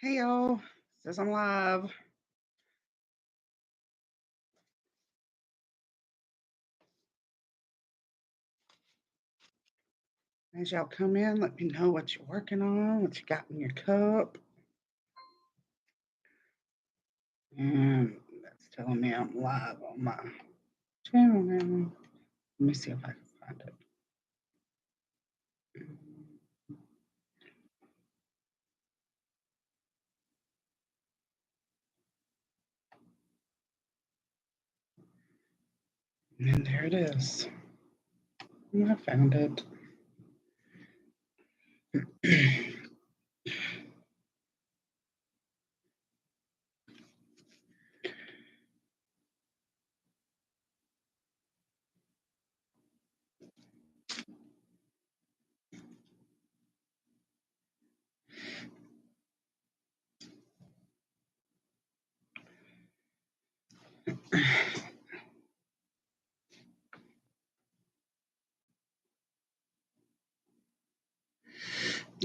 Hey y'all, says I'm live. As y'all come in, let me know what you're working on, what you got in your cup. And that's telling me I'm live on my channel now. Let me see if I can find it. And there it is. I found it.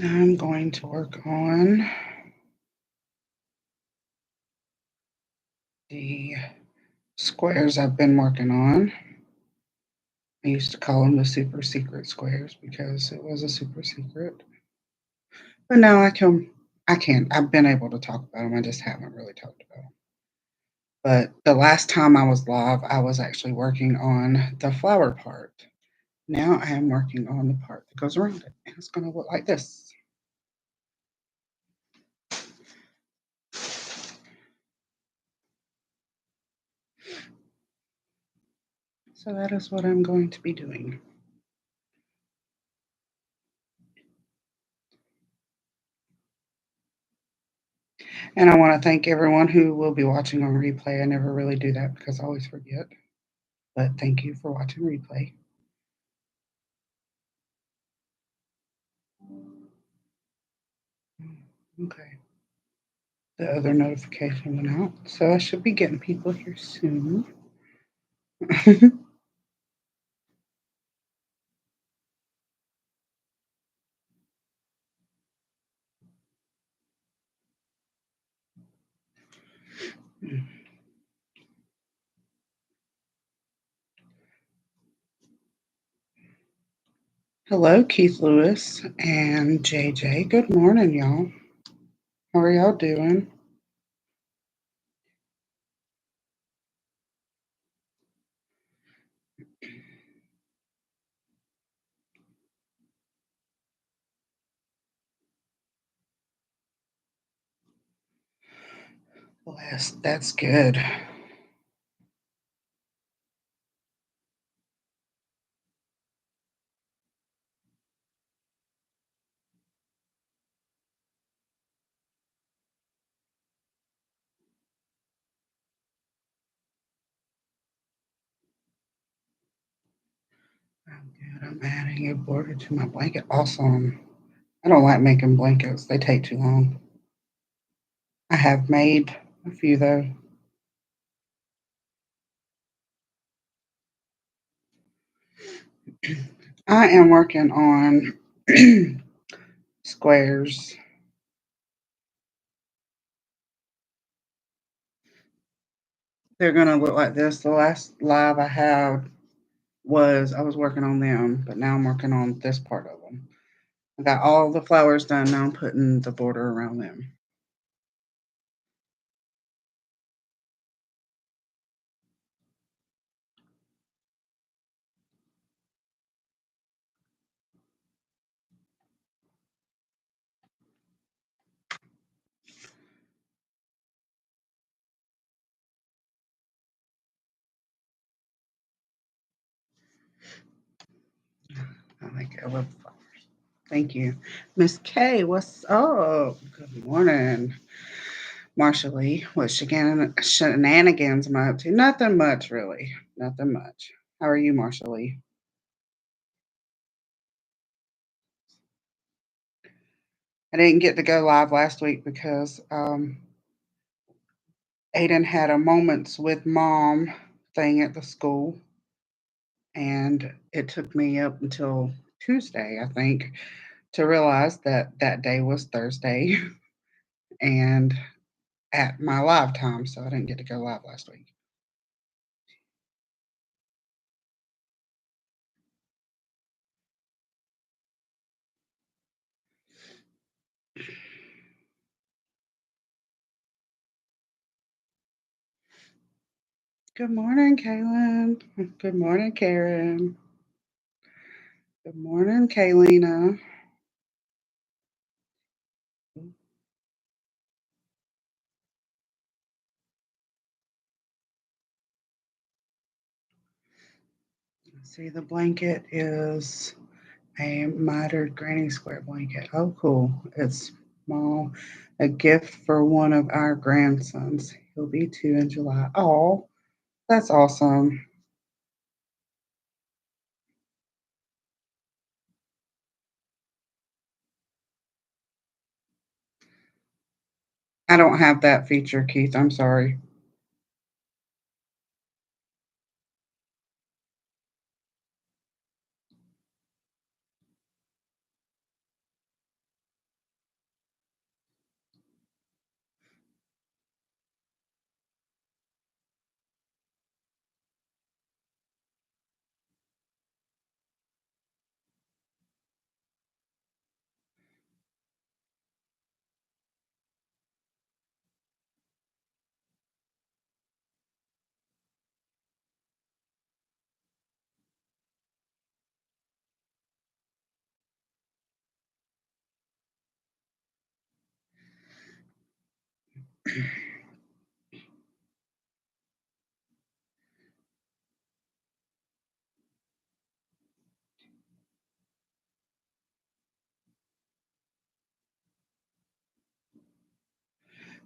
I'm going to work on the squares I've been working on. I used to call them the super secret squares because it was a super secret. But now I can't. I've been able to talk about them. I just haven't really talked about them. But the last time I was live, I was actually working on the flower part. Now I am working on the part that goes around it. And it's going to look like this. So that is what I'm going to be doing. And I want to thank everyone who will be watching on replay. I never really do that because I always forget. But thank you for watching replay. Okay. The other notification went out. So I should be getting people here soon. Hello, Keith Lewis and JJ. Good morning, y'all. How are y'all doing? Well, that's good. I'm good. I'm adding a border to my blanket. Awesome. I don't like making blankets. They take too long. I have made a few though. I am working on squares. They're gonna look like this. The last live I had I was working on them, but now I'm working on this part of them. I got all the flowers done. Now I'm putting the border around them. I like I love flowers. Thank you. Miss K, what's up? Good morning. Marsha Lee, what shenanigans am I up to? Nothing much, really. Nothing much. How are you, Marsha Lee? I didn't get to go live last week because Aiden had a moments with mom thing at the school, and it took me up until Tuesday, I think, to realize that that day was Thursday. and at my live time, so I didn't get to go live last week. Good morning, Kaylin. Good morning, Karen. Good morning, Kaylina. See, the blanket is a mitered granny square blanket. Oh, cool. It's small. A gift for one of our grandsons. He'll be 2 in July. Oh, that's awesome. I don't have that feature, Keith. I'm sorry.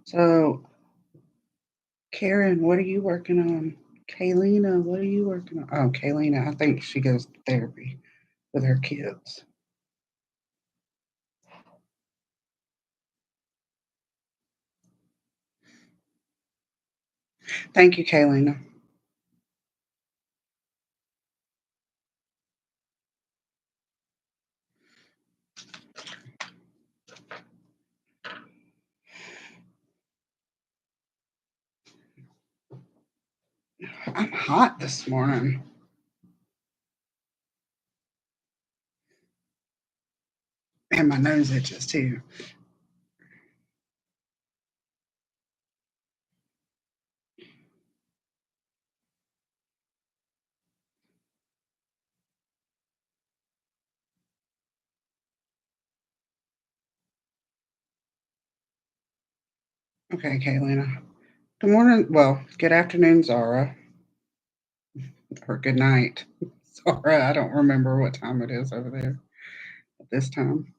So, Karen, what are you working on? Kaylina, what are you working on? Oh, Kaylina, I think she goes to therapy with her kids. Thank you, Kaylina. I'm hot this morning. And my nose itches too. Okay, Kaylina. Good morning. Well, good afternoon, Zara. Or good night. Zara, I don't remember what time it is over there at this time.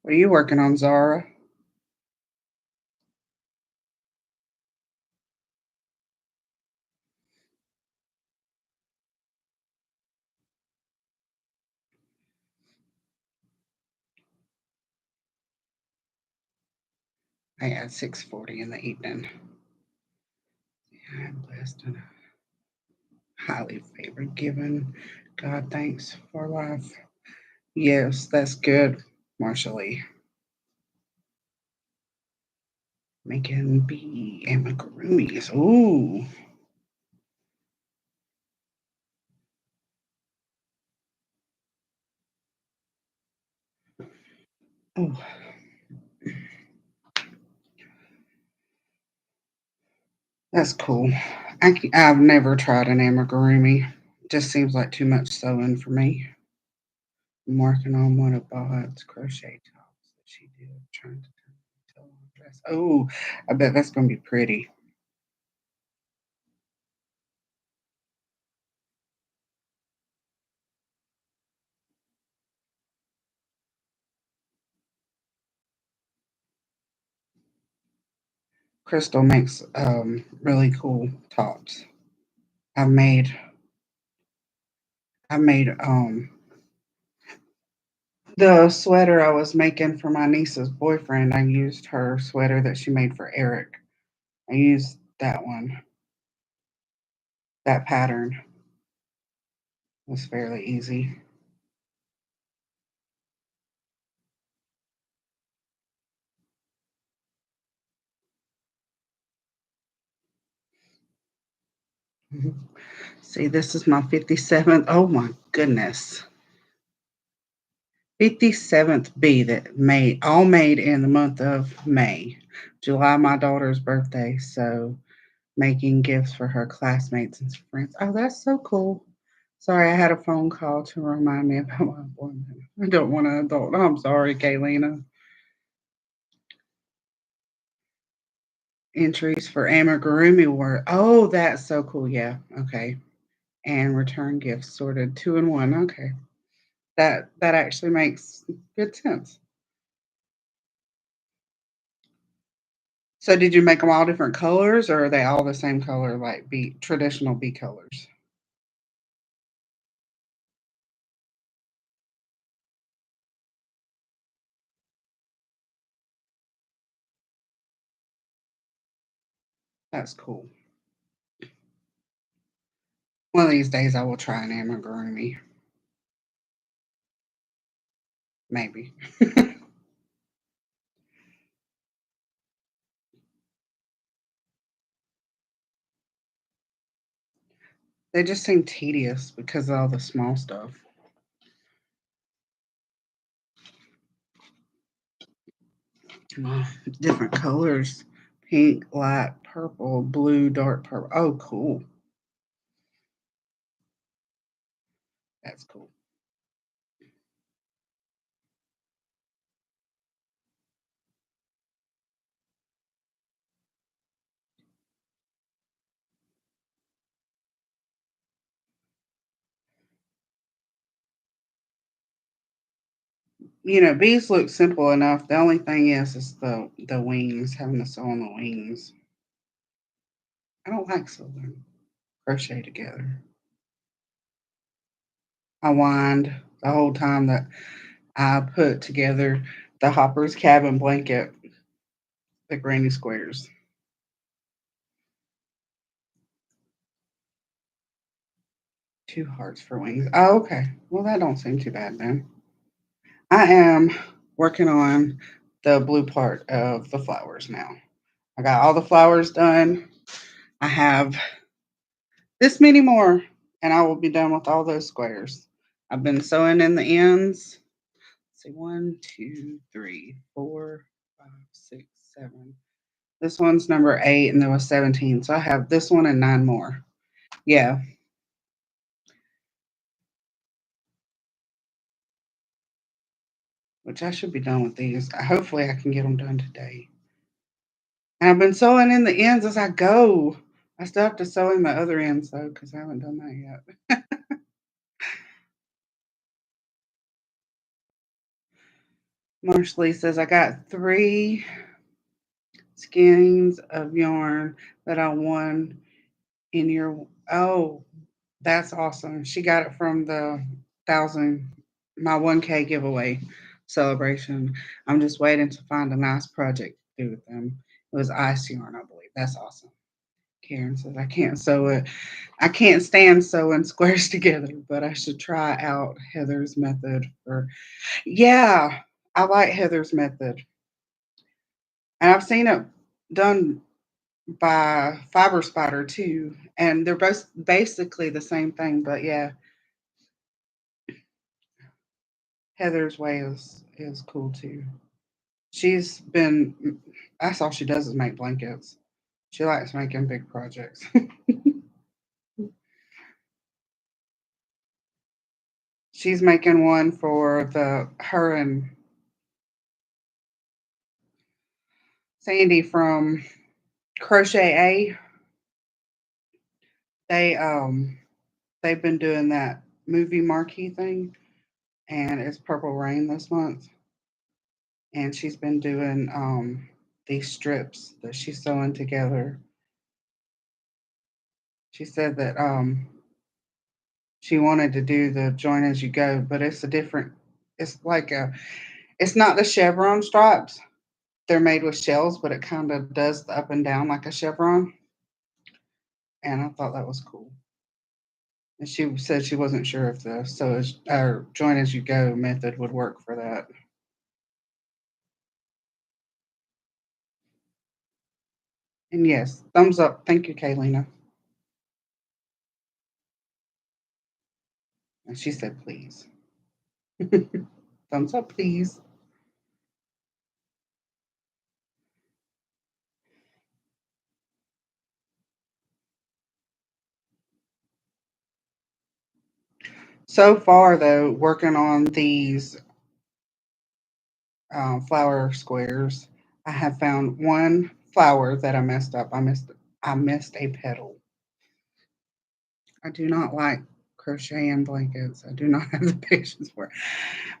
What are you working on, Zara? I at 6:40 in the evening. I'm blessed and highly favored, given God thanks for life. Yes, that's good, Marshall. Making bee amigurumis. Ooh. Oh, that's cool. I've never tried an amigurumi. Just seems like too much sewing for me. I'm working on one of Bob's crochet tops that she did, trying to turn it into a long dress. Oh, I bet that's going to be pretty. Crystal makes really cool tops. I made I made the sweater I was making for my niece's boyfriend. I used her sweater that she made for Eric. I used that one. that pattern was fairly easy. Mhm. See, this is my 57th. Oh my goodness. 57th B that made all made in the month of May. July, my daughter's birthday. So making gifts for her classmates and friends. Oh, that's so cool. Sorry, I had a phone call to remind me about my appointment. I don't want an adult. I'm sorry, Kaylina. Entries for amigurumi were. Oh, that's so cool. Yeah. Okay. And return gifts sorted 2 in 1. Okay. That actually makes good sense. So did you make them all different colors or are they all the same color like traditional bee colors? That's cool. One of these days I will try an amigurumi. Maybe. They just seem tedious because of all the small stuff. Oh, different colors. Pink, light purple, blue, dark purple. Oh, cool. That's cool. Bees look simple enough. The only thing is the wings, having to sew on the wings. I don't like sewing crochet together. I whined the whole time that I put together the Hopper's cabin blanket, the granny squares. 2 hearts for wings. Oh, okay. Well, that don't seem too bad then. I am working on the blue part of the flowers now. I got all the flowers done. I have this many more, and I will be done with all those squares. I've been sewing in the ends. Let's see, 1, 2, 3, 4, 5, 6, 7. This one's number 8, and there was 17. So I have this one and 9 more. Yeah, which I should be done with these. Hopefully, I can get them done today. And I've been sewing in the ends as I go. I still have to sew in the other ends though, because I haven't done that yet. Marshall says I got 3 skeins of yarn that I won in your. Oh, that's awesome. She got it from the thousand my 1K giveaway celebration. I'm just waiting to find a nice project to do with them. It was ice yarn, I believe. That's awesome. Karen says I can't sew it. I can't stand sewing squares together, but I should try out Heather's method for. Yeah, I like Heather's method. And I've seen it done by Fiber Spider too, and they're both basically the same thing. But yeah, Heather's way is cool too. She's been. That's all she does is make blankets. She likes making big projects. She's making one for the her and Sandy from Crochet A. They they've been doing that movie marquee thing, and it's Purple Rain this month. And she's been doing these strips that she's sewing together. She said that she wanted to do the join as you go, but it's a different. It's like a. It's not the chevron stripes. They're made with shells, but it kind of does the up and down like a chevron. And I thought that was cool. And she said she wasn't sure if the or join as you go method would work for that. And yes, thumbs up. Thank you, Kaylina. And she said, please. Thumbs up, please. So far, though, working on these flower squares, I have found one flower that I messed up. I missed a petal. I do not like crocheting blankets. I do not have the patience for it.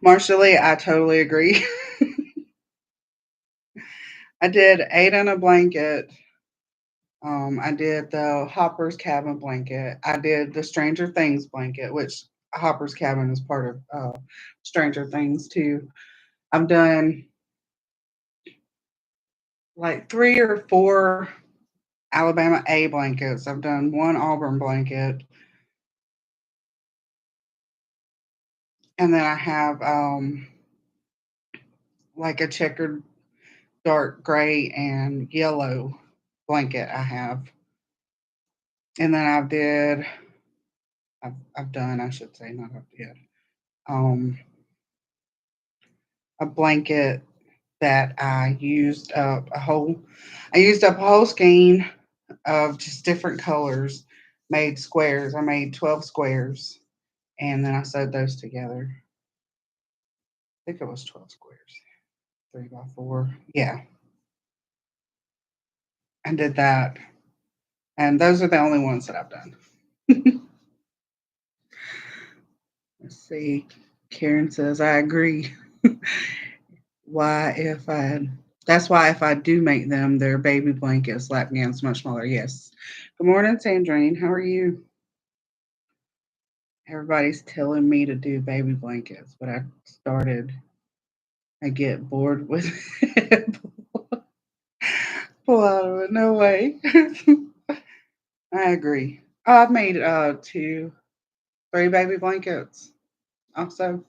Marshall, I totally agree. I did 8 in a blanket. I did the Hopper's Cabin blanket. I did the Stranger Things blanket, which Hopper's Cabin is part of Stranger Things too. I've done like 3 or 4 Alabama A blankets. I've done 1 Auburn blanket. And then I have like a checkered dark gray and yellow blanket I have. And then I've done, I should say, not I've did, a blanket that I used up a whole skein of just different colors, made squares. I made 12 squares, and then I sewed those together. I think it was 12 squares, 3 by 4. Yeah, I did that. And those are the only ones that I've done. Let's see. Karen says, I agree. That's why if I do make them, their baby blankets, lapgowns much smaller. Yes. Good morning, Sandrine. How are you? Everybody's telling me to do baby blankets, but I get bored with it. Pull out of it. No way. I agree. Oh, I've made 3 baby blankets also.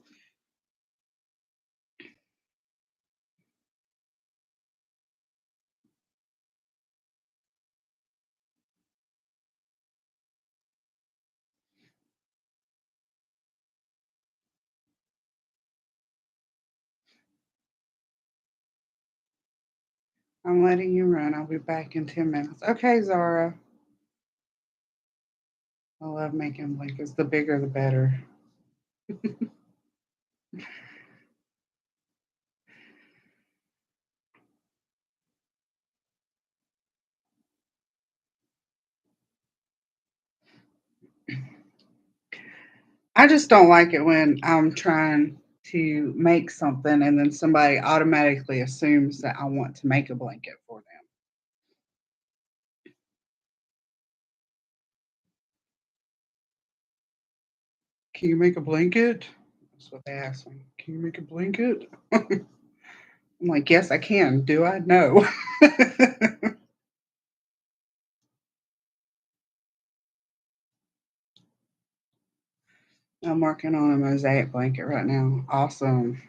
I'm letting you run. I'll be back in 10 minutes. Okay, Zara. I love making blankets. The bigger, the better. I just don't like it when I'm trying to make something and then somebody automatically assumes that I want to make a blanket for them. Can you make a blanket? That's what they ask me. Can you make a blanket? I'm like, yes, I can. Do I? No. I'm working on a mosaic blanket right now. Awesome.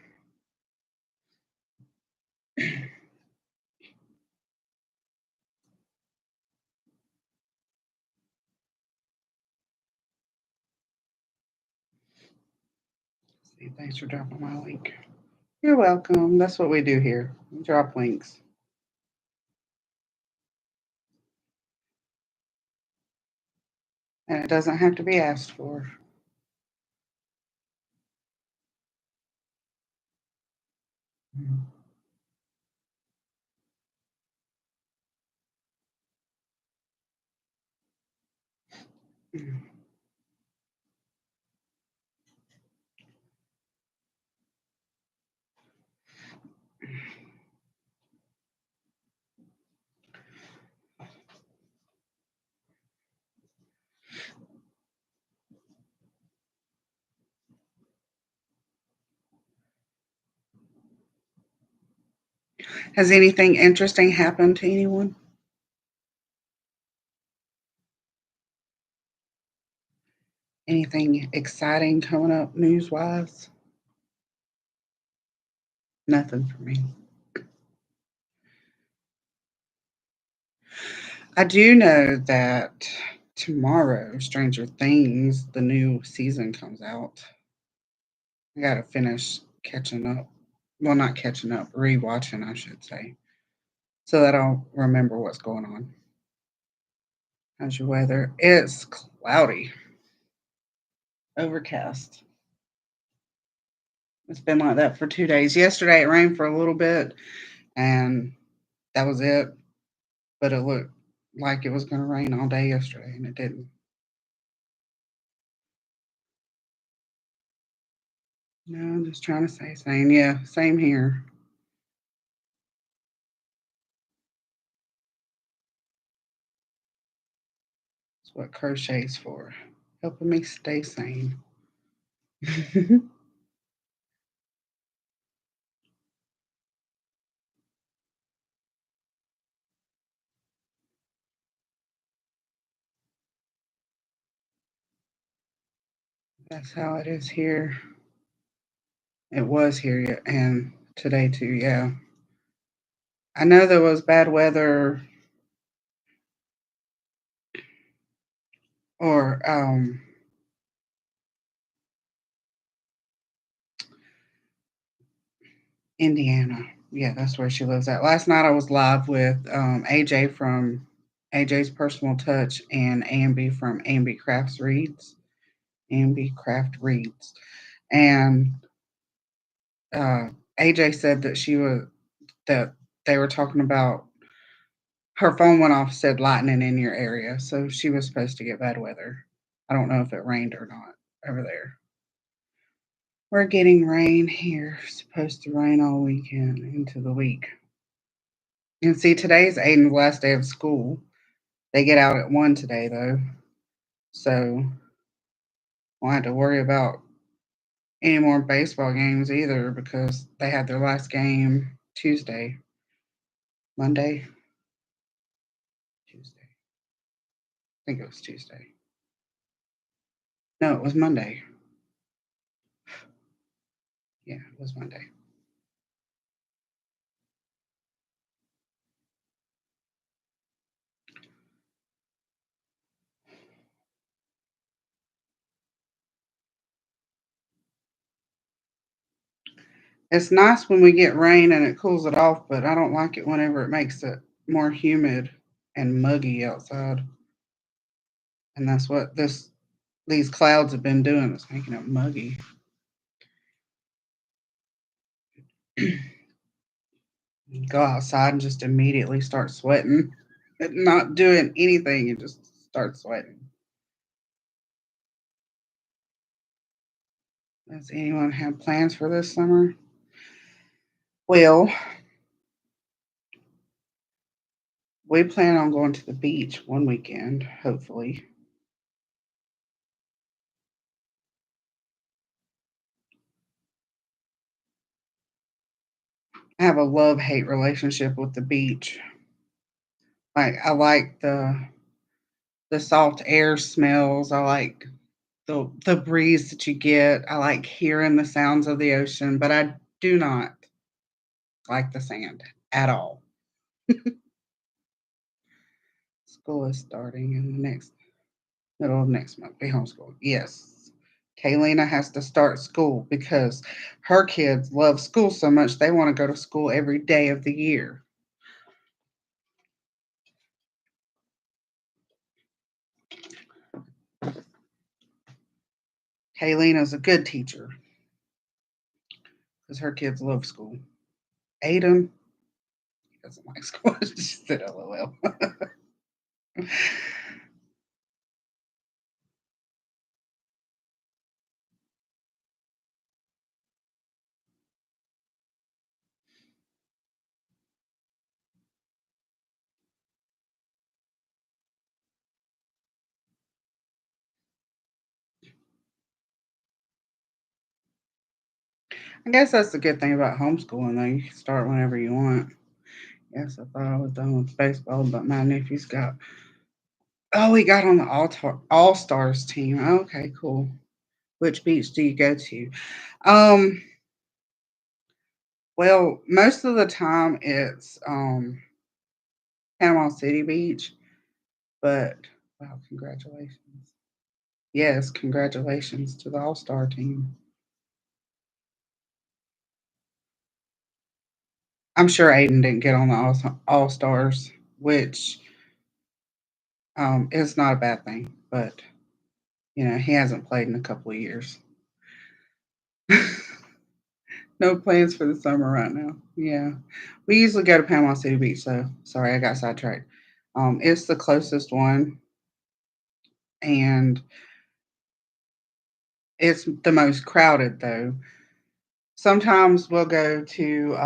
See, thanks for dropping my link. You're welcome. That's what we do here. We drop links. And it doesn't have to be asked for. Mm-hmm. Has anything interesting happened to anyone? Anything exciting coming up news-wise? Nothing for me. I do know that tomorrow, Stranger Things, the new season comes out. I gotta finish catching up. Well, not catching up, rewatching, I should say, so that I'll remember what's going on. How's your weather? It's cloudy, overcast. It's been like that for 2 days. Yesterday it rained for a little bit, and that was it. But it looked like it was going to rain all day yesterday, and it didn't. No, I'm just trying to say same. Yeah, same here. That's what crochet's for, helping me stay sane. That's how it is here. It was here and today too. Yeah, I know there was bad weather or Indiana. Yeah, that's where she lives at. Last night I was live with AJ from AJ's Personal Touch and Amby from Amby Crafts Reads. Amby Craft Reads. And uh, AJ said that that they were talking about her phone went off, said lightning in your area. So she was supposed to get bad weather. I don't know if it rained or not over there. We're getting rain here. Supposed to rain all weekend into the week. And see, today's Aiden's last day of school. They get out at 1 today, though. So won't have to worry about any more baseball games either because they had their last game Tuesday. Monday? Tuesday. I think it was Tuesday. No, it was Monday. Yeah, it was Monday. It's nice when we get rain and it cools it off, but I don't like it whenever it makes it more humid and muggy outside. And that's what these clouds have been doing. It's making it muggy. Go outside and just immediately start sweating, not doing anything, and just start sweating. Does anyone have plans for this summer? Well, we plan on going to the beach one weekend, hopefully. I have a love hate relationship with the beach. Like I like the salt air smells. I like the breeze that you get. I like hearing the sounds of the ocean, but I do not like the sand at all. School is starting in the next middle of next month. Be homeschooled. Yes. Kaylina has to start school because her kids love school so much they want to go to school every day of the year. Kaylina's a good teacher because her kids love school. Aiden, he doesn't like school. She said LOL. I guess that's the good thing about homeschooling, though. You can start whenever you want. Yes, I thought I was done with baseball, but my nephew's got Oh, he got on the All Stars team. Okay, cool. Which beach do you go to? Um, well, most of the time it's Panama City Beach, but wow, congratulations. Yes, congratulations to the All Star team. I'm sure Aiden didn't get on the All Stars, which is not a bad thing, but he hasn't played in a couple of years. No plans for the summer right now. Yeah. We usually go to Panama City Beach, so sorry I got sidetracked. It's the closest one and it's the most crowded though. Sometimes we'll go to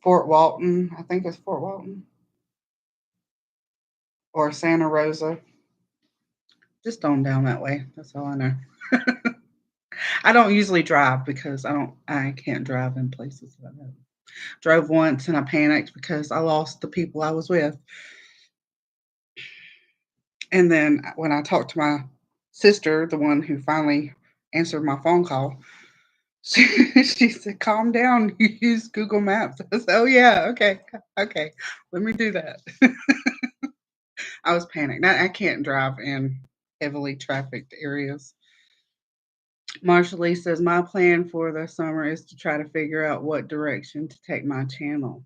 Fort Walton. I think it's Fort Walton or Santa Rosa. Just on down that way. That's all I know. I don't usually drive because I can't drive in places that I know. Drove once and I panicked because I lost the people I was with. And then when I talked to my sister, the one who finally answered my phone call, she said, "Calm down. You use Google Maps." I said, "Oh yeah, okay. Let me do that." I was panicked. I can't drive in heavily trafficked areas. Marsha Lee says, "My plan for the summer is to try to figure out what direction to take my channel.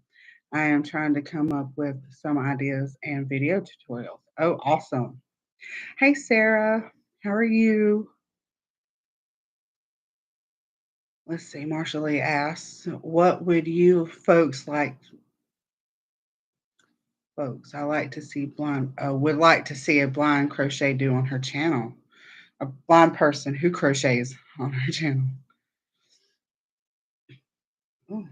I am trying to come up with some ideas and video tutorials." Oh, awesome. Hey, Sarah. How are you? Let's see. Marsha Lee asks, "What would you folks? I like to see blind. Would like to see a blind crochet do on her channel. A blind person who crochets on her channel." Ooh,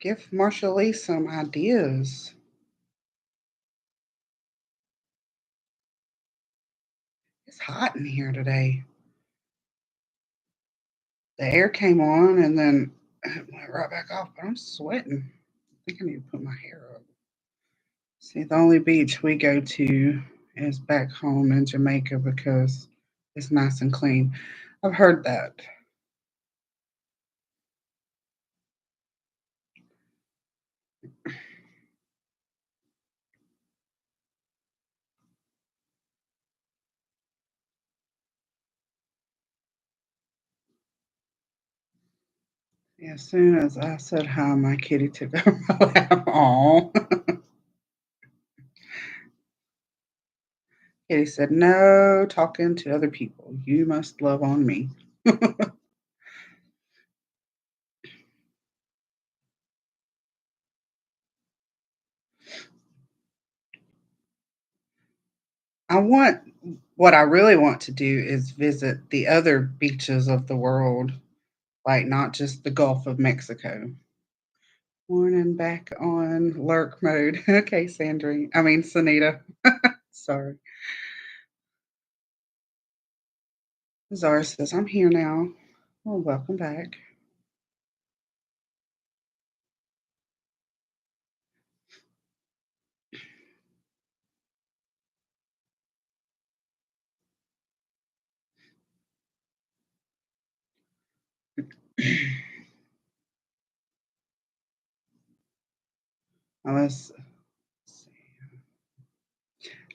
give Marsha Lee some ideas. It's hot in here today. The air came on and then it went right back off, but I'm sweating. I think I need to put my hair up. See, the only beach we go to is back home in Jamaica because it's nice and clean. I've heard that. Yeah, as soon as I said hi, my kitty took over my lap. Aw. Kitty said, "No talking to other people. You must love on me." I want what I really want to do is visit the other beaches of the world, like not just the Gulf of Mexico. Morning back on lurk mode. Okay, Sandrine. I mean, Sanita. Sorry. Zara says, "I'm here now." Well, welcome back. I was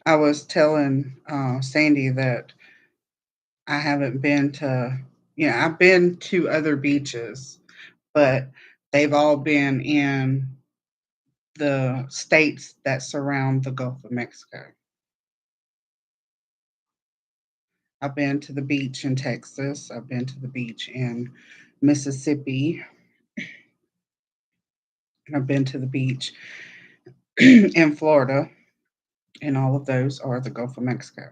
I was telling Sandy that I haven't been to, I've been to other beaches, but they've all been in the states that surround the Gulf of Mexico. I've been to the beach in Texas. I've been to the beach in Mississippi. And I've been to the beach in Florida. And all of those are the Gulf of Mexico.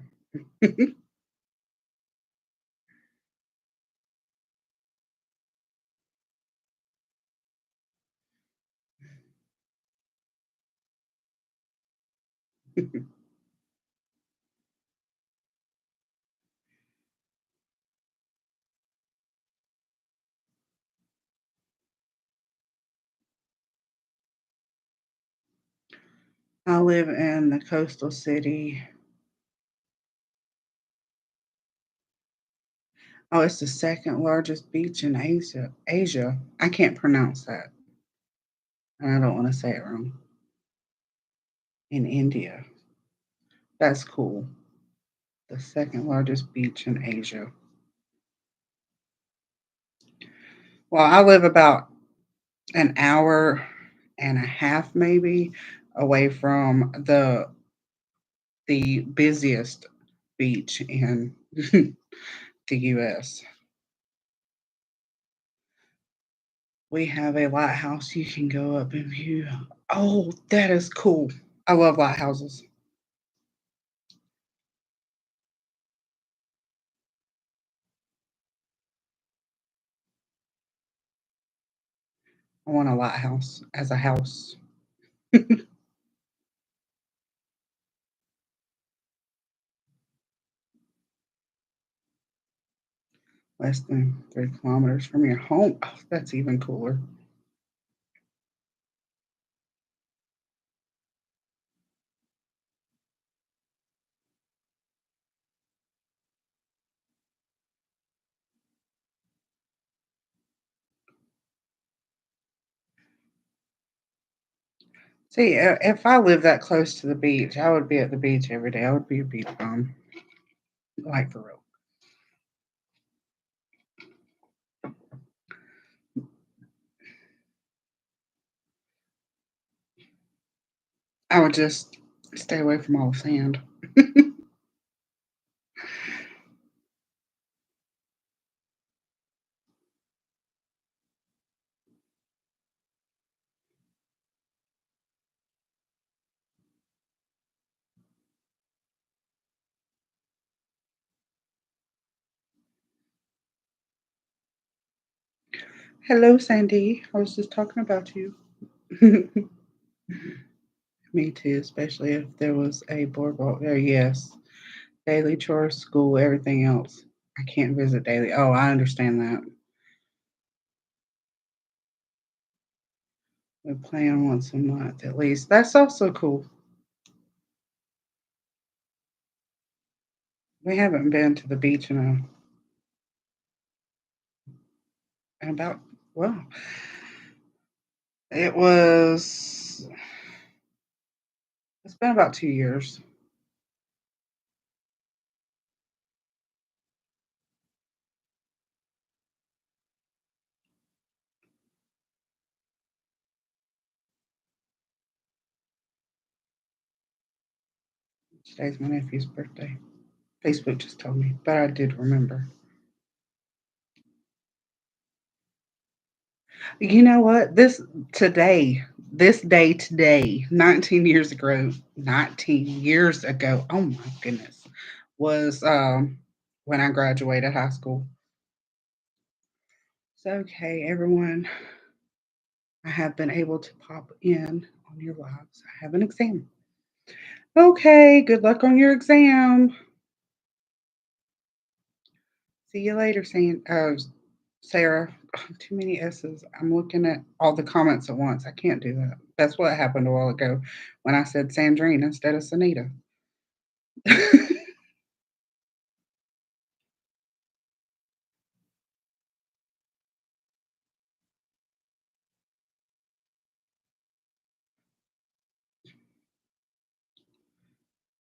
I live in the coastal city. Oh, it's the second largest beach in Asia. I can't pronounce that. And I don't want to say it wrong. In India. That's cool. The second largest beach in Asia. Well, I live about an hour and a half maybe away from the busiest beach in the US. We have a lighthouse you can go up and view. Oh, that is cool. I love lighthouses. I want a lighthouse as a house. Less than 3 kilometers from your home. Oh, that's even cooler. See, if I lived that close to the beach, I would be at the beach every day. I would be a beach bum, like for real. I would just stay away from all the sand. Hello, Sandy. I was just talking about you. Me too, especially if there was a boardwalk there. Yes, daily chores, school, everything else. I can't visit daily. Oh, I understand that. We plan once a month at least. That's also cool. We haven't been to the beach in about, well, it was, it's been about 2 years. Today's my nephew's birthday. Facebook just told me, but I did remember. You know what? This day today, 19 years ago, 19 years ago, oh my goodness, was when I graduated high school. So, okay, everyone, I have been able to pop in on your lives. I have an exam. Okay, good luck on your exam. See you later, Sarah. Too many S's. I'm looking at all the comments at once. I can't do that. That's what happened a while ago when I said Sandrine instead of Sanita.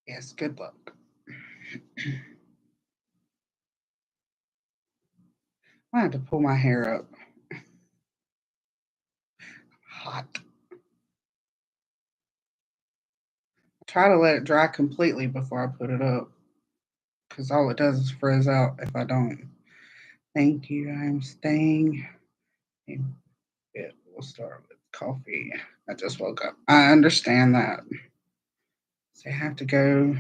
Yes, good luck. I had to pull my hair up. Hot. Try to let it dry completely before I put it up because all it does is frizz out if I don't. Thank you. I'm staying in bed. We'll start with coffee. I just woke up. I understand that. So I have to go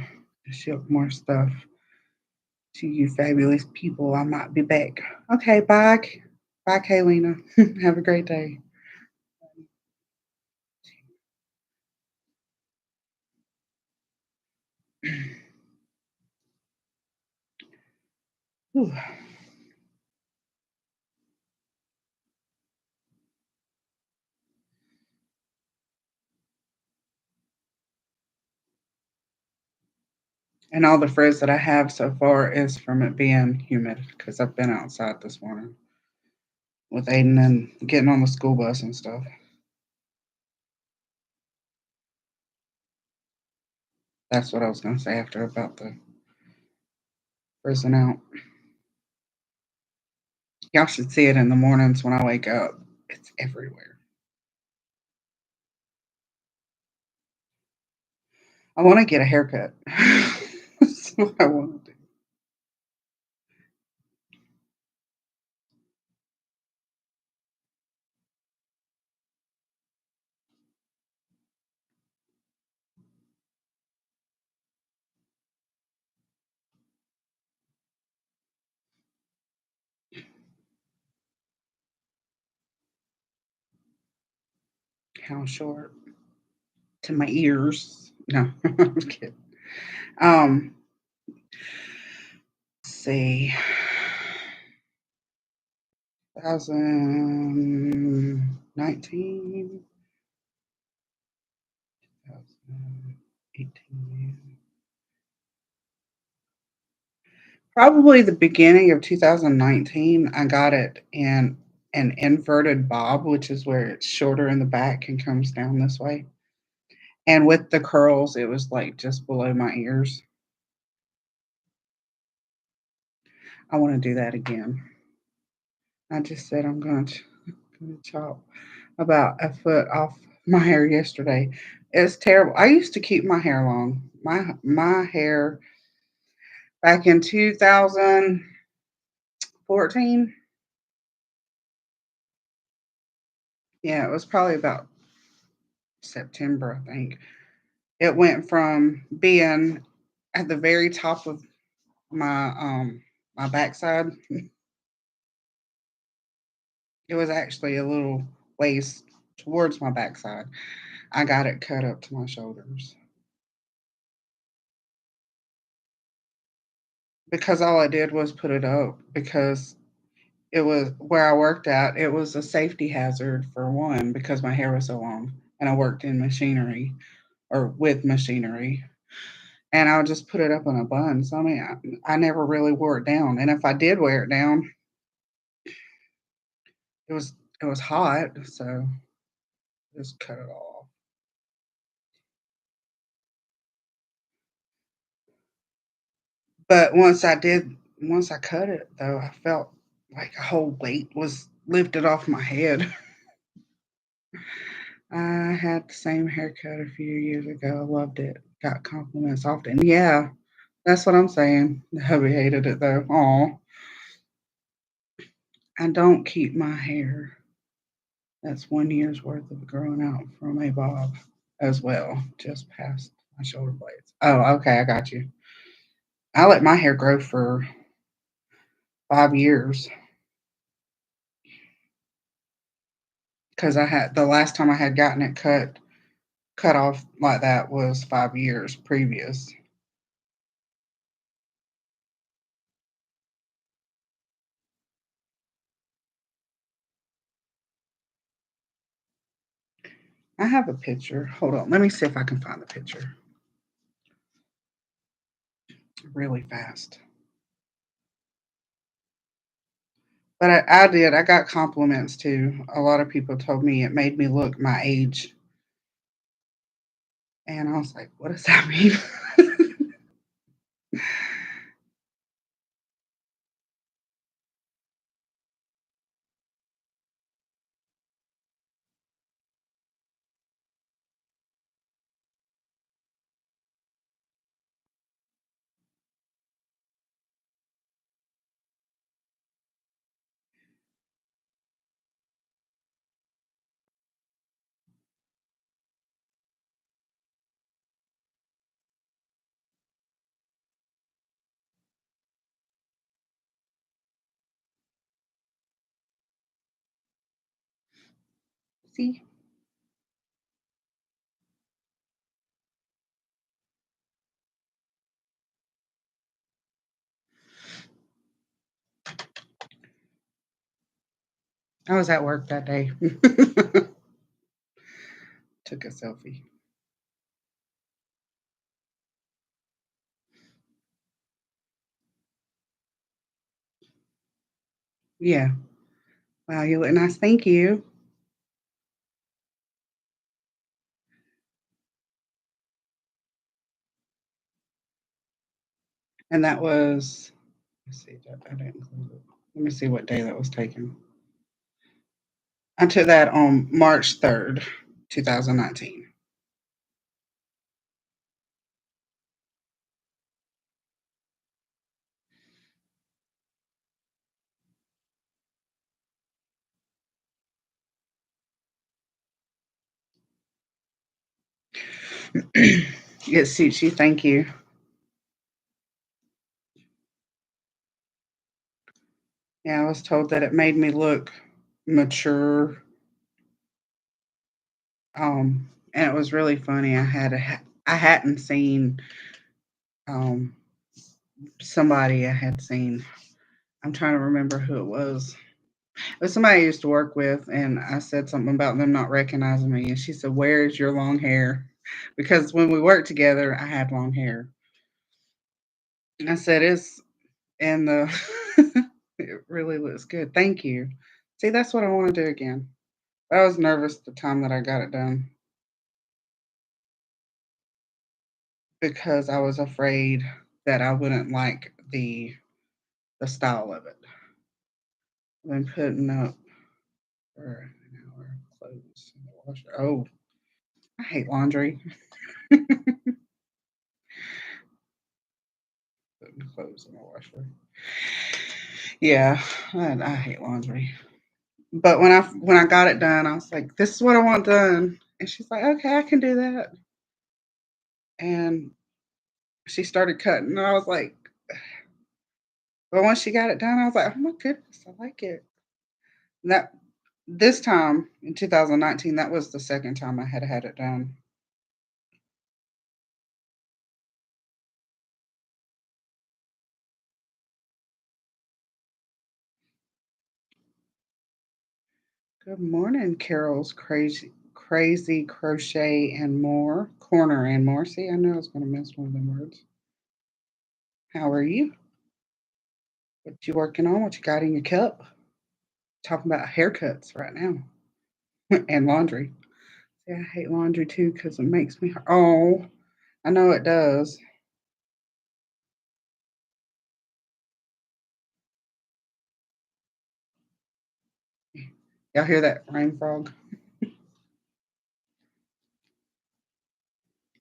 ship more stuff to you fabulous people. I might be back. Okay, bye. Bye, Kaylina. Have a great day. Whew. And all the frizz that I have so far is from it being humid because I've been outside this morning with Aiden and getting on the school bus and stuff. That's what I was going to say after about the frizzing out. Y'all should see it in the mornings when I wake up. It's everywhere. I want to get a haircut. That's what I want to do. How short? To my ears. No, I'm kidding. Let's see. 2019, 2018. Probably the beginning of 2019, I got it in an inverted bob, which is where it's shorter in the back and comes down this way. And with the curls, it was like just below my ears. I want to do that again. I just said I'm going to chop about a foot off my hair yesterday. It's terrible. I used to keep my hair long. My hair back in 2014, yeah, it was probably about September, I think. It went from being at the very top of my backside. It was actually a little waist towards my backside. I got it cut up to my shoulders because all I did was put it up because it was where I worked at. It was a safety hazard for one because my hair was so long and I worked in machinery or with machinery. And I would just put it up in a bun. So I mean, I never really wore it down. And if I did wear it down, it was it was hot, so just cut it off. But once I cut it though, I felt like a whole weight was lifted off my head. I had the same haircut a few years ago. Loved it. Got compliments often. Yeah, that's what I'm saying. The hubby hated it though. Aw. I don't keep my hair. That's 1 year's worth of growing out from a bob as well, just past my shoulder blades. Oh, okay, I got you. I let my hair grow for 5 years because I had the last time I had gotten it cut off like that was 5 years previous. I have a picture. Hold on, let me see if I can find the picture really fast. But I did. I got compliments too. A lot of people told me it made me look my age, and I was like, "What does that mean?" See, I was at work that day. Took a selfie. Yeah. Wow, you look nice. Thank you. And that was, let's see, I didn't include it. Let me see what day that was taken. I took that on March 3rd, 2019. It suits you. Thank you. Yeah, I was told that it made me look mature. And it was really funny. I hadn't seen um somebody I had seen. I'm trying to remember who it was. It was somebody I used to work with, and I said something about them not recognizing me, and she said, "Where's your long hair?" Because when we worked together, I had long hair, and I said, "It's in the." It really looks good. Thank you. See, that's what I want to do again. I was nervous the time that I got it done because I was afraid that I wouldn't like the style of it. I've been putting up for an hour clothes in the washer. Oh, I hate laundry. Putting clothes in the washer. Yeah, I hate laundry. But when I got it done, I was like, "This is what I want done," and she's like, "Okay, I can do that." And she started cutting, and I was like, but once she got it done, I was like, "Oh my goodness, I like it." And that this time in 2019, that was the second time I had it done. Good morning, Carol's crazy crochet and more corner and more. See, I knew I was going to miss one of them words. How are you? What you working on? What you got in your cup? Talking about haircuts right now and laundry. Yeah, I hate laundry too because it makes me. Oh, I know it does. Y'all hear that rain frog?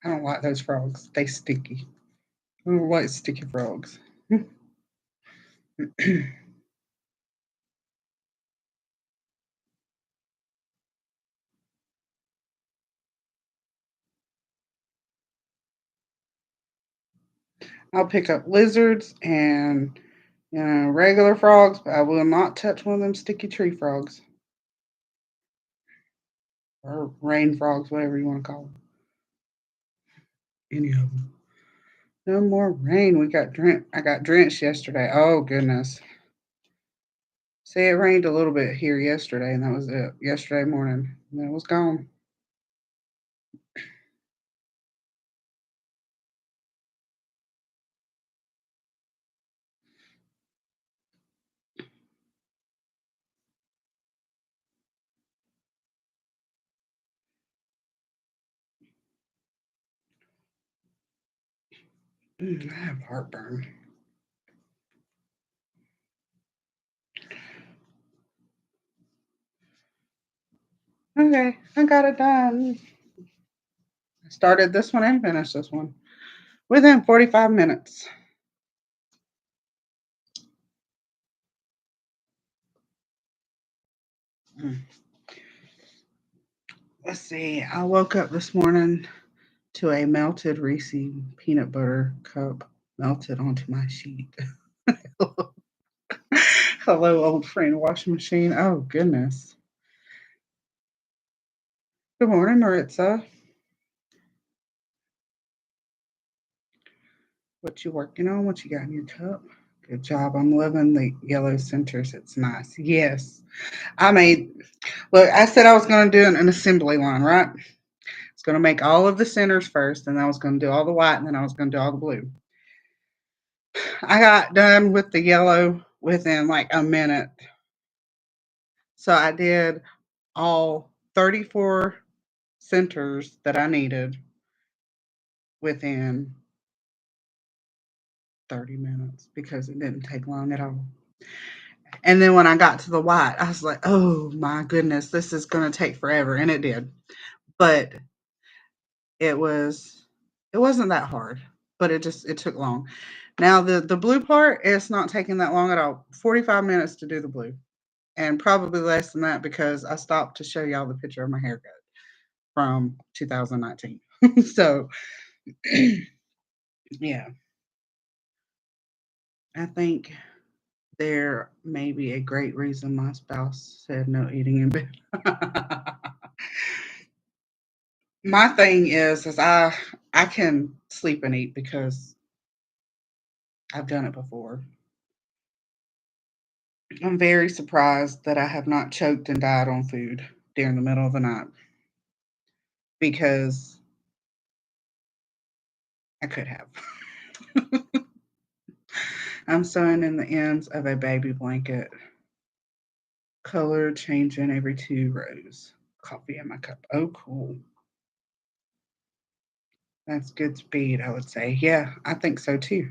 I don't like those frogs. They sticky. I don't like sticky frogs. I'll pick up lizards and regular frogs, but I will not touch one of them sticky tree frogs or rain frogs, whatever you want to call them. Any of them. No more rain. We got drenched. I got drenched yesterday. Oh goodness. See, it rained a little bit here yesterday, and that was it. Yesterday morning, and then it was gone. I have heartburn. Okay, I got it done. I started this one and finished this one within 45 minutes. Mm. Let's see. I woke up this morning to a melted Reese peanut butter cup melted onto my sheet. Hello, old friend washing machine. Oh, goodness. Good morning, Maritza. What you working on? What you got in your cup? Good job. I'm loving the yellow centers. It's nice. Yes. I made, look, I said I was going to do an assembly line, right? I was going to make all of the centers first, and I was going to do all the white, and then I was going to do all the blue. I got done with the yellow within like a minute. So I did all 34 centers that I needed within 30 minutes because it didn't take long at all. And then when I got to the white, I was like, oh my goodness, this is going to take forever. And it did. But it wasn't that hard, but it took long. Now the blue part, it's not taking that long at all. 45 minutes to do the blue. And probably less than that because I stopped to show y'all the picture of my haircut from 2019. So yeah, I think there may be a great reason my spouse said no eating in bed. My thing is I can sleep and eat because I've done it before. I'm very surprised that I have not choked and died on food during the middle of the night because I could have. I'm sewing in the ends of a baby blanket, color changing every 2 rows. Coffee in my cup. Oh, cool. That's good speed, I would say. Yeah, I think so too.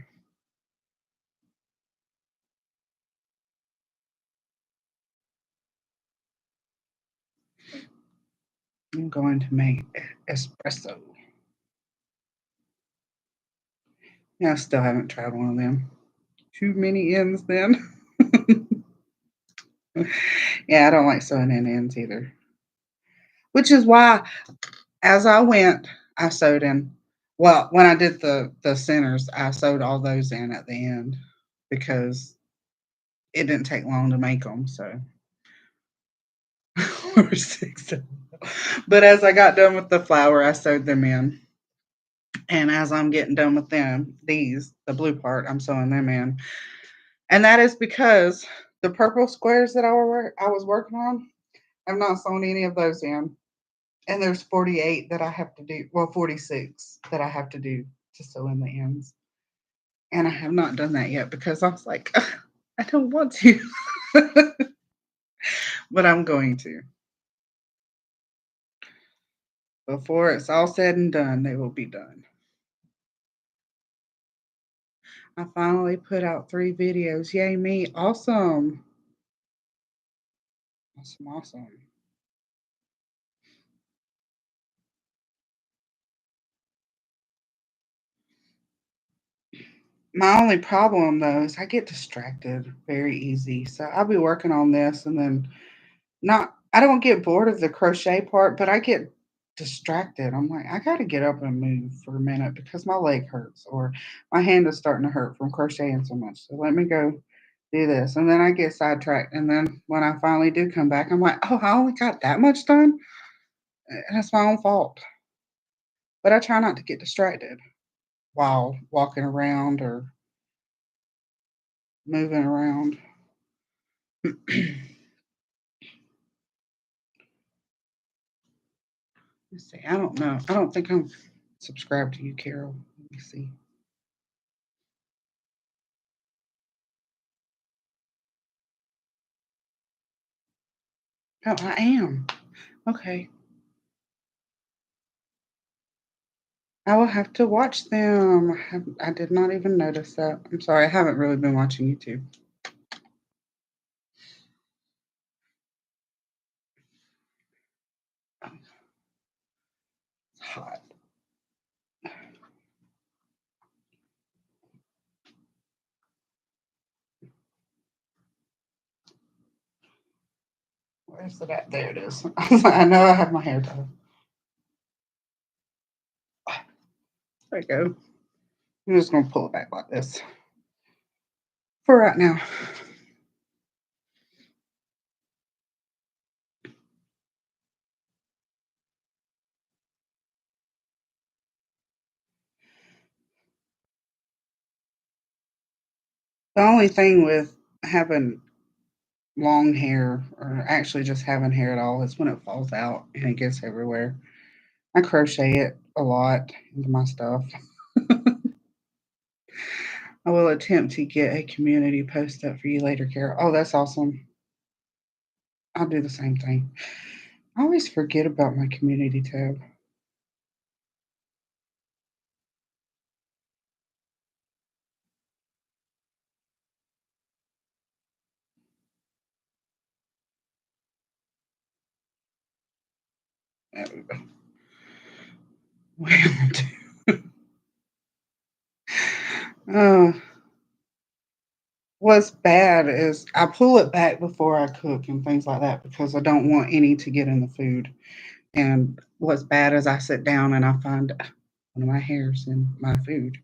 I'm going to make espresso. Yeah, I still haven't tried one of them. Too many ends then. Yeah, I don't like sewing in ends either. Which is why as I went, I sewed in. Well, when I did the centers, I sewed all those in at the end because it didn't take long to make them. So or 6. But as I got done with the flower, I sewed them in. And as I'm getting done with them, the blue part, I'm sewing them in. And that is because the purple squares that I was working on, I've not sewn any of those in. And there's 48 that I have to do. Well, 46 that I have to do to sew in the ends. And I have not done that yet because I was like, I don't want to. But I'm going to. Before it's all said and done, they will be done. I finally put out 3 videos. Yay, me. Awesome. Awesome, awesome. My only problem though is I get distracted very easy. So I'll be working on this and then not I don't get bored of the crochet part, but I get distracted. I'm like, I gotta get up and move for a minute because my leg hurts or my hand is starting to hurt from crocheting so much. So let me go do this. And then I get sidetracked. And then when I finally do come back, I'm like, oh, I only got that much done. And it's my own fault. But I try not to get distracted while walking around or moving around. Let's see. I don't know. I don't think I'm subscribed to you, Carol. Let me see. Oh, I am. Okay. I will have to watch them. I did not even notice that. I'm sorry. I haven't really been watching YouTube. It's hot. Where's it at? There it is. I know I have my hair done. There we go. I'm just going to pull it back like this for right now. The only thing with having long hair, or actually just having hair at all, is when it falls out and it gets everywhere. I crochet it a lot into my stuff. I will attempt to get a community post up for you later, Carol. Oh, that's awesome. I'll do the same thing. I always forget about my community tab. There we go. Well, what's bad is I pull it back before I cook and things like that because I don't want any to get in the food. And what's bad is I sit down and I find one of my hairs in my food.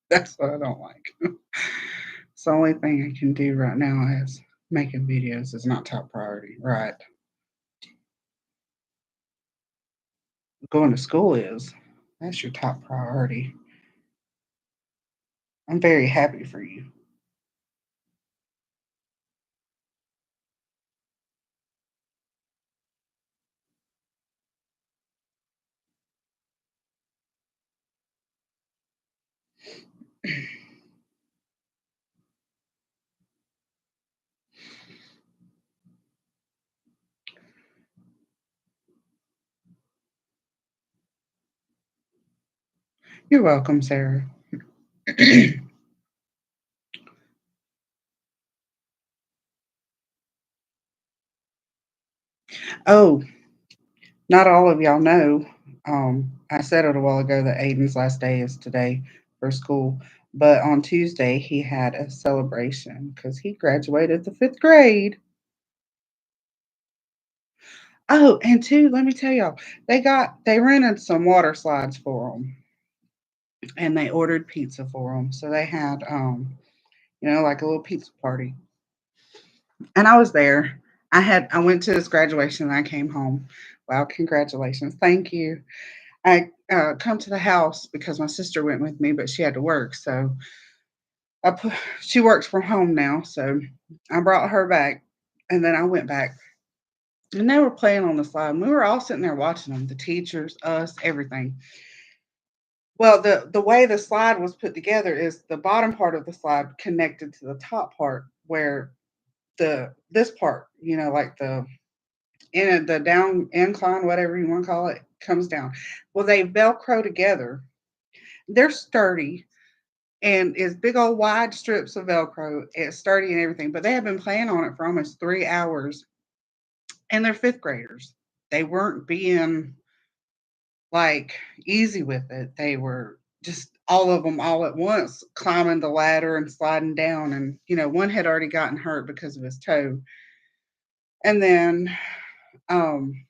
That's what I don't like. It's the only thing I can do right now is making videos is not top priority. Right. Going to school is. That's your top priority. I'm very happy for you. You're welcome, Sarah. Oh, not all of y'all know. I said it a while ago that Aiden's last day is today for school, but on Tuesday he had a celebration because he graduated the 5th grade. Oh, and two, let me tell y'all, they rented some water slides for them, and they ordered pizza for them. So they had like a little pizza party, and I was there. I went to his graduation and I came home. Wow, congratulations! Thank you. I come to the house because my sister went with me, but she had to work, so she works from home now. So I brought her back, and then I went back, and they were playing on the slide. And we were all sitting there watching them, the teachers, us, everything. Well, the way the slide was put together is the bottom part of the slide connected to the top part, where the this part, like the down incline, whatever you want to call it, comes down. Well, they velcro together. They're sturdy and it's big old wide strips of velcro. It's sturdy and everything, but they have been playing on it for almost 3 hours, and they're 5th graders. They weren't being like easy with it. They were just all of them all at once climbing the ladder and sliding down, and one had already gotten hurt because of his toe, and then um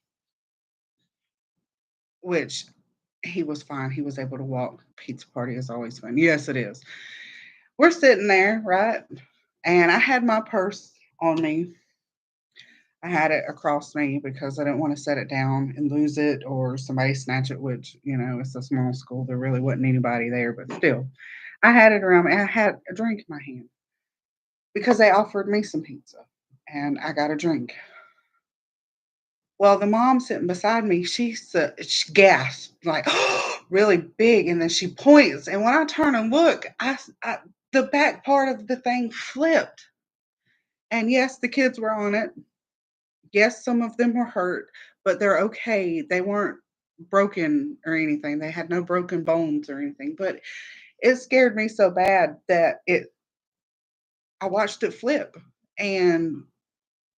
which he was fine. He was able to walk. Pizza party is always fun. Yes, it is. We're sitting there, right? And I had my purse on me. I had it across me because I didn't want to set it down and lose it or somebody snatch it, which, it's a small school. There really wasn't anybody there, but still. I had it around me. I had a drink in my hand because they offered me some pizza and I got a drink. Well, the mom sitting beside me, she gasped like really big, and then she points. And when I turn and look, the back part of the thing flipped. And yes, the kids were on it. Yes, some of them were hurt, but they're okay. They weren't broken or anything. They had no broken bones or anything. But it scared me so bad that I watched it flip, and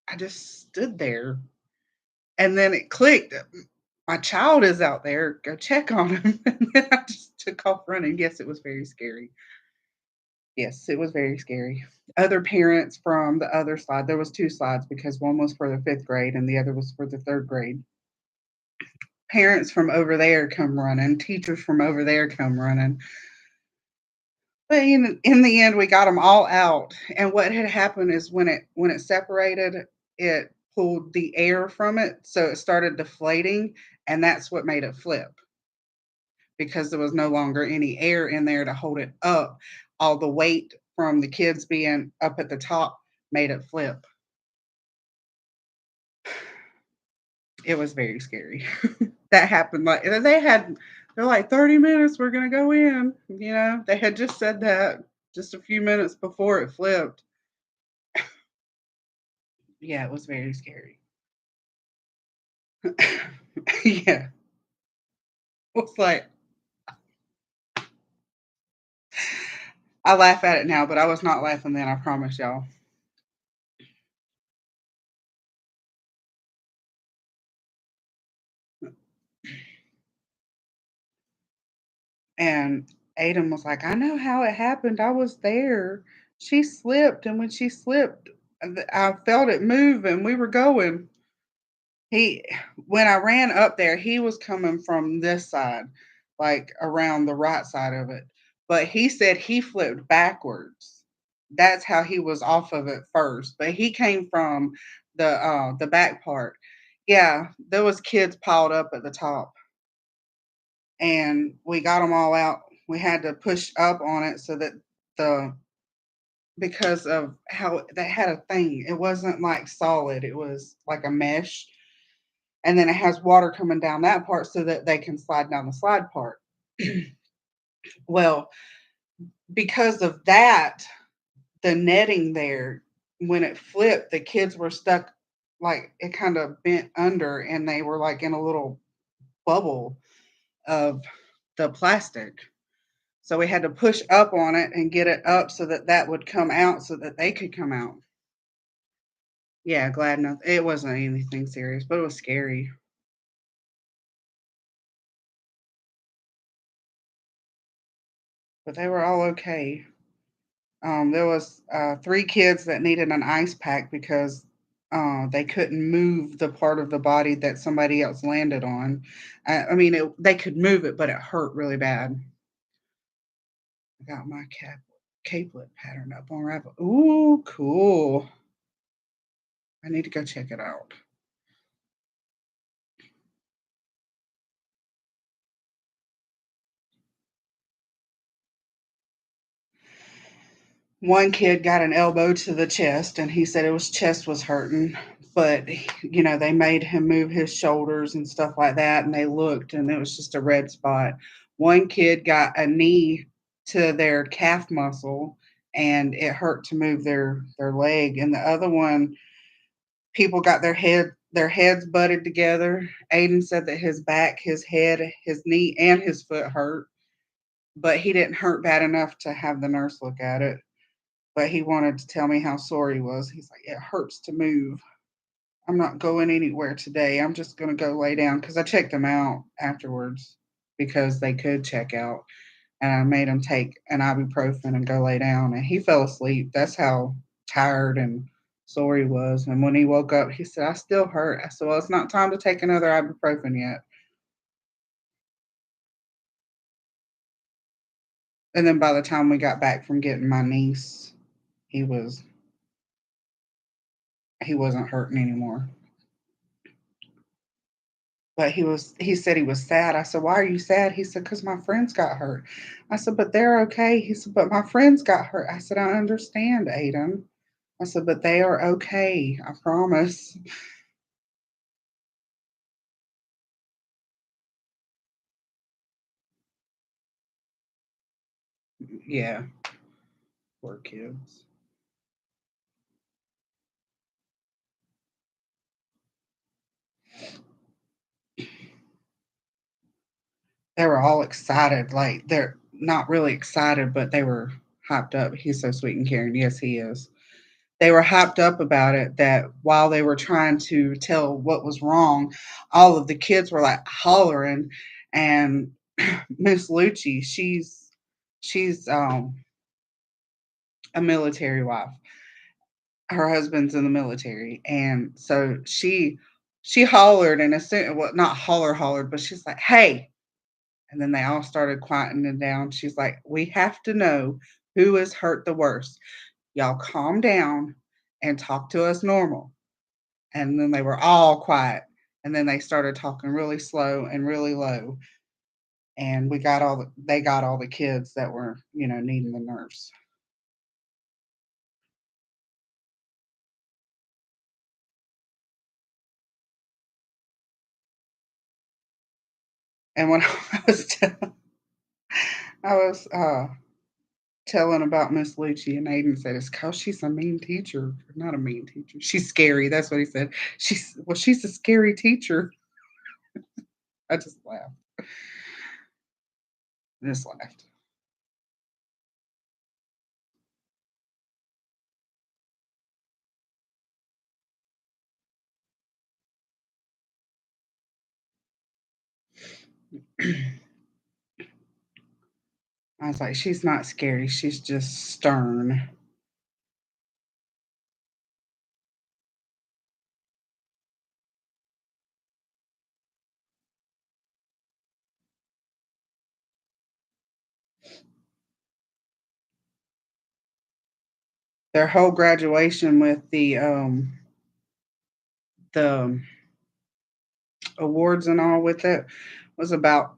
I just stood there. And then it clicked. My child is out there. Go check on him. And then I just took off running. Yes, it was very scary. Yes, it was very scary. Other parents from the other slide, there was 2 slides because one was for the 5th grade and the other was for the 3rd grade. Parents from over there come running, teachers from over there come running. But in the end, we got them all out. And what had happened is when it separated, it pulled the air from it, so it started deflating, and that's what made it flip because there was no longer any air in there to hold it up. All the weight from the kids being up at the top made it flip. It was very scary. That happened they're like 30 minutes, we're gonna go in. They had just said that just a few minutes before it flipped. Yeah, it was very scary. Yeah. It was like I laugh at it now, but I was not laughing then, I promise y'all. And Aiden was like, "I know how it happened. I was there. She slipped, and when she slipped, I felt it move, and we were going." He, when I ran up there, he was coming from this side, like around the right side of it. But he said he flipped backwards. That's how he was off of it first. But he came from the back part. Yeah, there was kids piled up at the top, and we got them all out. We had to push up on it so that the because of how they had a thing. It wasn't like solid. It was like a mesh, and then it has water coming down that part so that they can slide down the slide part. Well, because of that, the netting there, when it flipped, the kids were stuck, like it kind of bent under, and they were like in a little bubble of the plastic. So we had to push up on it and get it up so that that would come out so that they could come out. Yeah, glad nothing. It wasn't anything serious, but it was scary. But they were all okay. There was 3 kids that needed an ice pack because they couldn't move the part of the body that somebody else landed on. I mean, they could move it, but it hurt really bad. I got my capelet pattern up on Ravel. Ooh, cool. I need to go check it out. One kid got an elbow to the chest, and he said it was chest was hurting, but they made him move his shoulders and stuff like that, and they looked, and it was just a red spot. One kid got a knee to their calf muscle, and it hurt to move their leg, and the other one, people got their heads butted together. Aiden said that his back, his head, his knee, and his foot hurt, but he didn't hurt bad enough to have the nurse look at it, but he wanted to tell me how sore he was. He's like, "It hurts to move. I'm not going anywhere today. I'm just going to go lay down." Because I checked him out afterwards because they could check out. And I made him take an ibuprofen and go lay down. And he fell asleep. That's how tired and sore he was. And when he woke up, he said, "I still hurt." I said, "Well, it's not time to take another ibuprofen yet." And then by the time we got back from getting my niece, he was he wasn't hurting anymore. But he said he was sad. I said, "Why are you sad?" He said, "'Cause my friends got hurt." I said, "But they're okay." He said, "But my friends got hurt." I said, "I understand, Aiden." I said, "But they are okay. I promise." Yeah, poor kids. They were all excited. Like they're not really excited, but they were hyped up. He's so sweet and caring. Yes, he is. They were hyped up about it that while they were trying to tell what was wrong, all of the kids were like hollering, and Miss Lucci, she's a military wife. Her husband's in the military, and so she hollered, and as soon, well, not hollered, but she's like, "Hey!" And then they all started quietening down. She's like, "We have to know who is hurt the worst. Y'all calm down and talk to us normal." And then they were all quiet, and then they started talking really slow and really low, and they got all the kids that were needing the nurse. And when I was telling about Miss Lucci, and Aiden said, "It's because she's a mean teacher." Not a mean teacher. She's scary. That's what he said. She's a scary teacher. I just laughed. Just laughed. I was like, she's not scary. She's just stern. Their whole graduation with the awards and all with it was about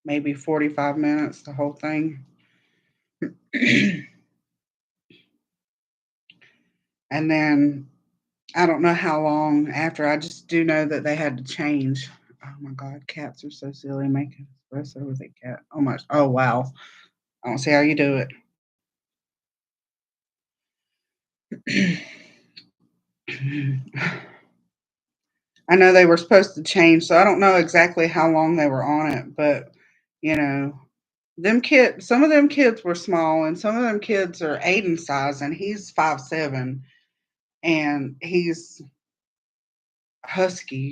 maybe 45 minutes, the whole thing. And then I don't know how long after. I just do know that they had to change. Oh my God, cats are so silly. Making espresso with a cat. Oh my. Oh wow. I don't see how you do it. I know they were supposed to change, so I don't know exactly how long they were on it, but you know, some of them kids were small, and some of them kids are Aiden size, and he's 5'7", and he's husky.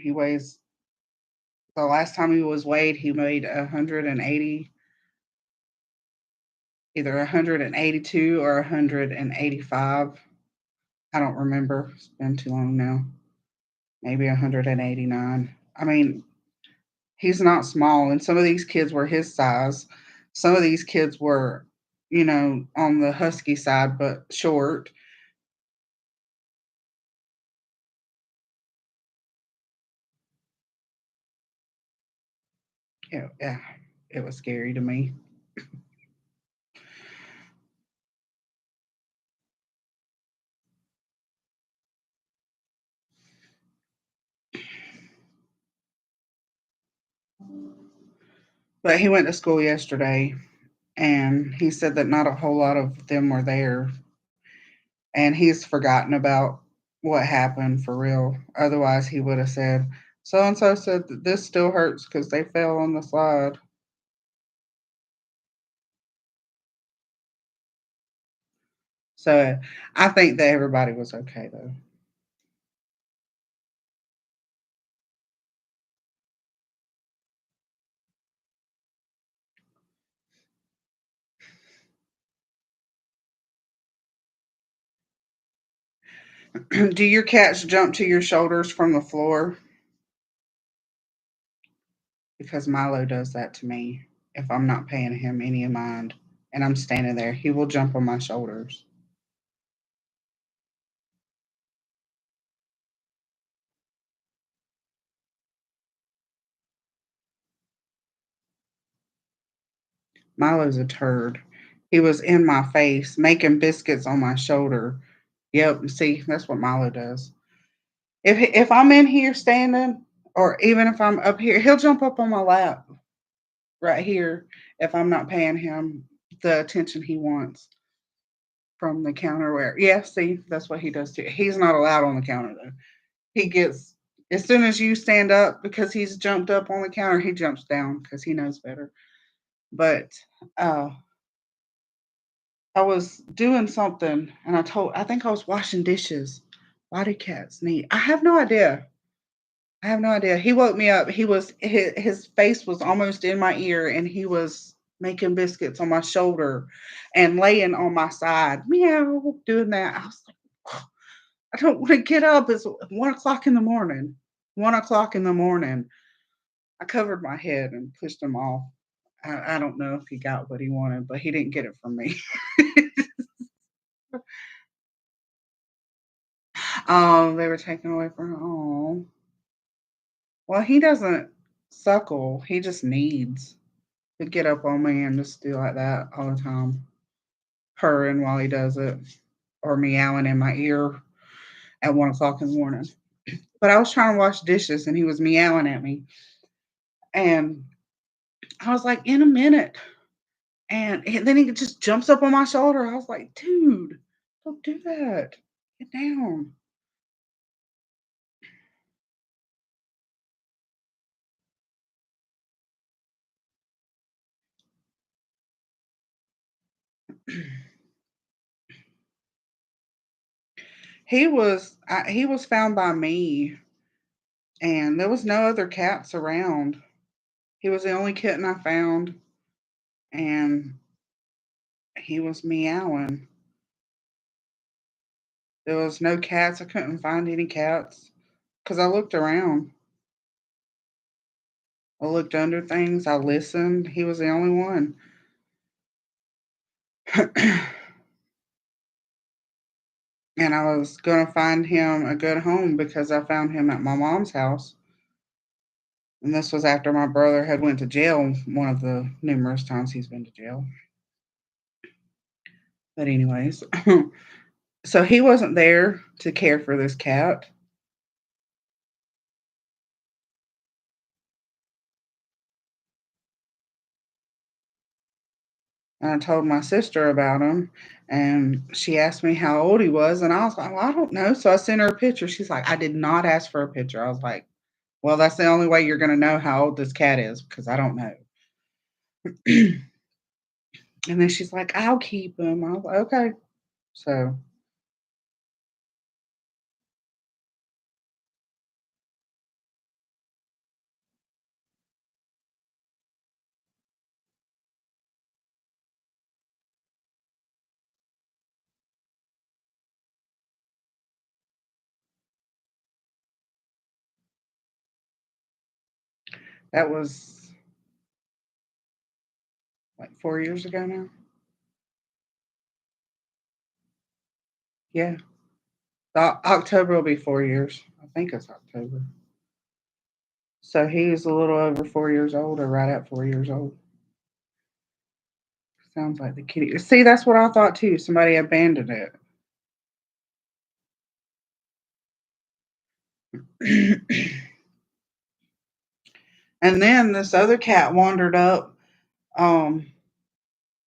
He weighs. The last time he was weighed, he weighed 180, either 182 or 185. I don't remember. It's been too long now. Maybe 189. I mean, he's not small, and some of these kids were his size. Some of these kids were, on the husky side, but short. Yeah, it was scary to me. But he went to school yesterday, and he said that not a whole lot of them were there, and he's forgotten about what happened for real. Otherwise, he would have said, "So and so said that this still hurts because they fell on the slide." So I think that everybody was okay though. Do your cats jump to your shoulders from the floor? Because Milo does that to me if I'm not paying him any mind and I'm standing there. He will jump on my shoulders. Milo's a turd. He was in my face making biscuits on my shoulder. Yep, see, that's what Milo does. If I'm in here standing, or even if I'm up here, he'll jump up on my lap right here if I'm not paying him the attention he wants from the counterware. Yeah, see, that's what he does too. He's not allowed on the counter though. He gets as soon as you stand up because he's jumped up on the counter, he jumps down because he knows better. But uh, I was doing something and I think I was washing dishes. Why do cats need? I have no idea. I have no idea. He woke me up. His face was almost in my ear, and he was making biscuits on my shoulder and laying on my side, meow, doing that. I was like, I don't want to get up. It's 1 o'clock in the morning. 1 o'clock in the morning. I covered my head and pushed him off. I don't know if he got what he wanted, but he didn't get it from me. Oh, they were taken away from him. Oh, well, he doesn't suckle. He just needs to get up on me and just do like that all the time, purring while he does it, or meowing in my ear at 1 o'clock in the morning. But I was trying to wash dishes and he was meowing at me. And I was like, in a minute. And then he just jumps up on my shoulder. I was like, "Dude, don't do that. Get down." He was found by me, and there was no other cats around. He was the only kitten I found, and he was meowing. There was no cats. I couldn't find any cats because I looked around. I looked under things. I listened. He was the only one. And I was going to find him a good home because I found him at my mom's house. And this was after my brother had went to jail one of the numerous times he's been to jail. But anyways, so he wasn't there to care for this cat. And I told my sister about him, and she asked me how old he was, and I was like, "Well, I don't know." So I sent her a picture. She's like, "I did not ask for a picture." I was like, "Well, that's the only way you're going to know how old this cat is because I don't know." And then she's like, "I'll keep him." I was like, "Okay." So that was like 4 years ago now. Yeah. October will be 4 years. I think it's October. So he's a little over 4 years old, or right at 4 years old. Sounds like the kitty. See, that's what I thought too. Somebody abandoned it. And then this other cat wandered up, um,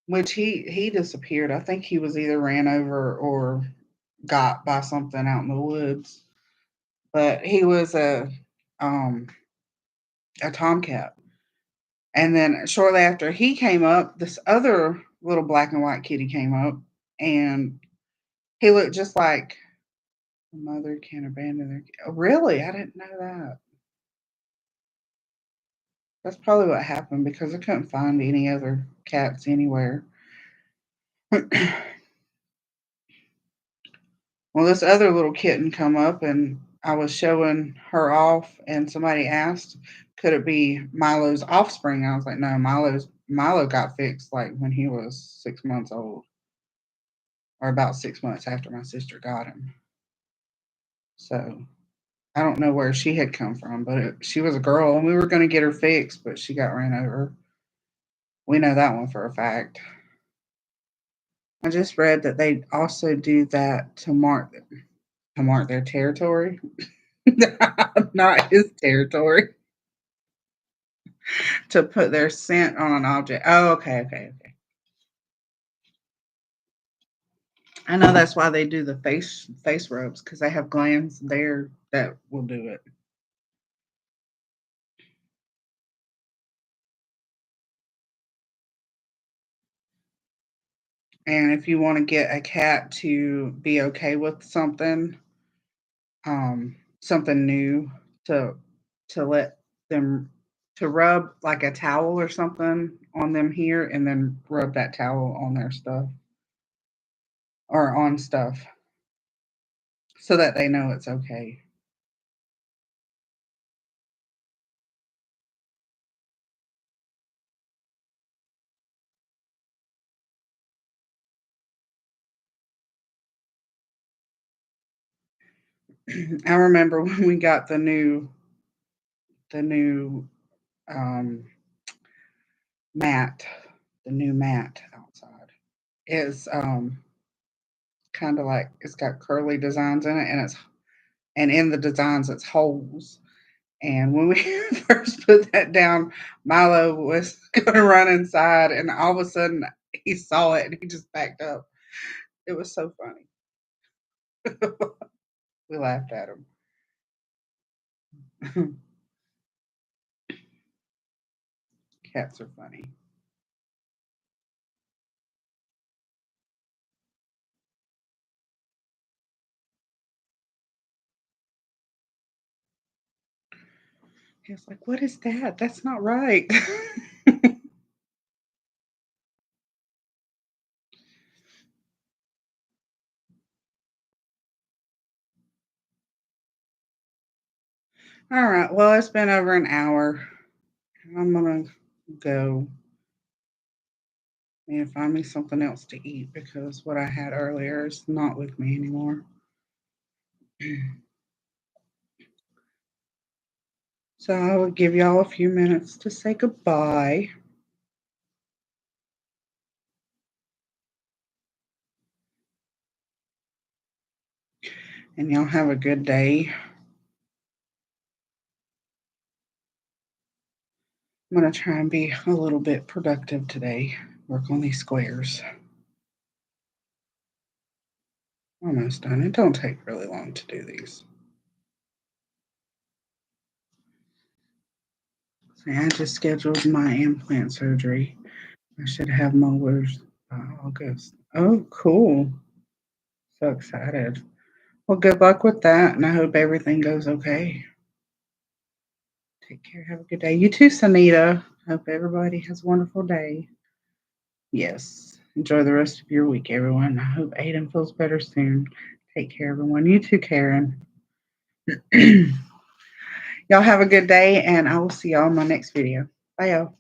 which he disappeared. I think he was either ran over or got by something out in the woods. But he was um a tomcat. And then shortly after he came up, this other little black and white kitty came up, and he looked just like a mother can abandon their. Oh, really? I didn't know that. That's probably what happened because I couldn't find any other cats anywhere. Well, this other little kitten come up, and I was showing her off, and somebody asked, "Could it be Milo's offspring?" I was like, "No, Milo got fixed like when he was 6 months old, or about 6 months after my sister got him." So I don't know where she had come from, but she was a girl, and we were going to get her fixed, but she got ran over. We know that one for a fact. I just read that they also do that to mark their territory, not his territory, to put their scent on an object. Oh, okay, okay, okay. I know that's why they do the face rubs because they have glands there that will do it. And if you want to get a cat to be okay with something new, to let them to rub like a towel or something on them here, and then rub that towel on their stuff or on stuff so that they know it's okay. I remember when we got the new um, mat, the new mat outside. It's kind of like it's got curly designs in it, and in the designs it's holes, And when we first put that down, Milo was going to run inside, and all of a sudden he saw it and he just backed up. It was so funny. We laughed at him. Cats are funny. He was like, "What is that? That's not right." All right. Well, it's been over an hour. I'm going to go and find me something else to eat because what I had earlier is not with me anymore. So I will give y'all a few minutes to say goodbye. And y'all have a good day. I'm going to try and be a little bit productive today. Work on these squares. Almost done. It don't take really long to do these. See, I just scheduled my implant surgery. I should have molars by August. Oh, cool. So excited. Well, good luck with that, and I hope everything goes okay. Take care. Have a good day. You too, Sanita. Hope everybody has a wonderful day. Yes. Enjoy the rest of your week, everyone. I hope Aiden feels better soon. Take care, everyone. You too, Karen. Y'all have a good day, and I will see y'all in my next video. Bye, y'all.